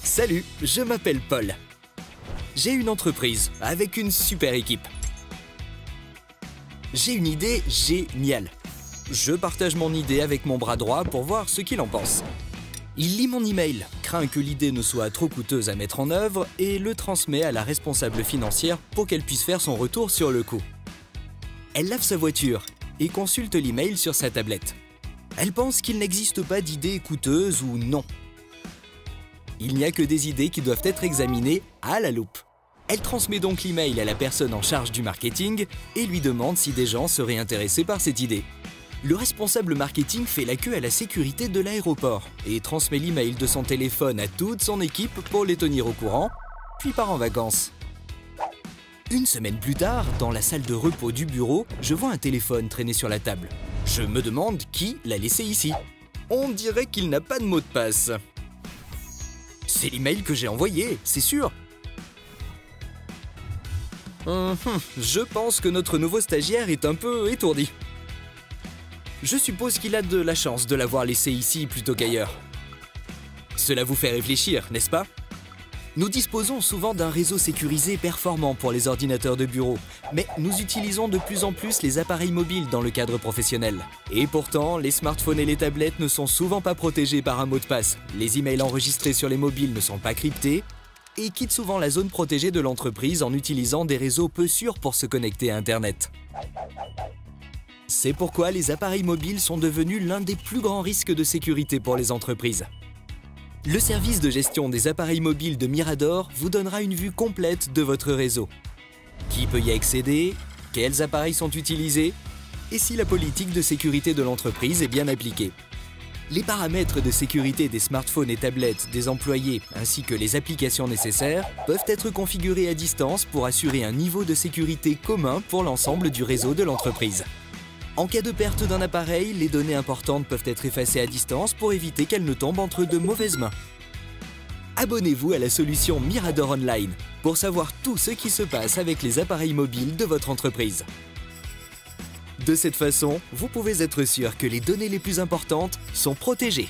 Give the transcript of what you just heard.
Salut, je m'appelle Paul. J'ai une entreprise avec une super équipe. J'ai une idée géniale. Je partage mon idée avec mon bras droit pour voir ce qu'il en pense. Il lit mon email, craint que l'idée ne soit trop coûteuse à mettre en œuvre et le transmet à la responsable financière pour qu'elle puisse faire son retour sur le coup. Elle lave sa voiture et consulte l'email sur sa tablette. Elle pense qu'il n'existe pas d'idées coûteuses ou non. Il n'y a que des idées qui doivent être examinées à la loupe. Elle transmet donc l'email à la personne en charge du marketing et lui demande si des gens seraient intéressés par cette idée. Le responsable marketing fait la queue à la sécurité de l'aéroport et transmet l'email de son téléphone à toute son équipe pour les tenir au courant, puis part en vacances. Une semaine plus tard, dans la salle de repos du bureau, je vois un téléphone traîner sur la table. Je me demande qui l'a laissé ici. On dirait qu'il n'a pas de mot de passe. C'est l'email que j'ai envoyé, c'est sûr. Je pense que notre nouveau stagiaire est un peu étourdi. Je suppose qu'il a de la chance de l'avoir laissé ici plutôt qu'ailleurs. Cela vous fait réfléchir, n'est-ce pas? Nous disposons souvent d'un réseau sécurisé performant pour les ordinateurs de bureau, mais nous utilisons de plus en plus les appareils mobiles dans le cadre professionnel. Et pourtant, les smartphones et les tablettes ne sont souvent pas protégés par un mot de passe, les emails enregistrés sur les mobiles ne sont pas cryptés, et quittent souvent la zone protégée de l'entreprise en utilisant des réseaux peu sûrs pour se connecter à Internet. C'est pourquoi les appareils mobiles sont devenus l'un des plus grands risques de sécurité pour les entreprises. Le service de gestion des appareils mobiles de Mirador vous donnera une vue complète de votre réseau. Qui peut y accéder? Quels appareils sont utilisés? Et si la politique de sécurité de l'entreprise est bien appliquée. Les paramètres de sécurité des smartphones et tablettes des employés ainsi que les applications nécessaires peuvent être configurés à distance pour assurer un niveau de sécurité commun pour l'ensemble du réseau de l'entreprise. En cas de perte d'un appareil, les données importantes peuvent être effacées à distance pour éviter qu'elles ne tombent entre de mauvaises mains. Abonnez-vous à la solution Mirador Online pour savoir tout ce qui se passe avec les appareils mobiles de votre entreprise. De cette façon, vous pouvez être sûr que les données les plus importantes sont protégées.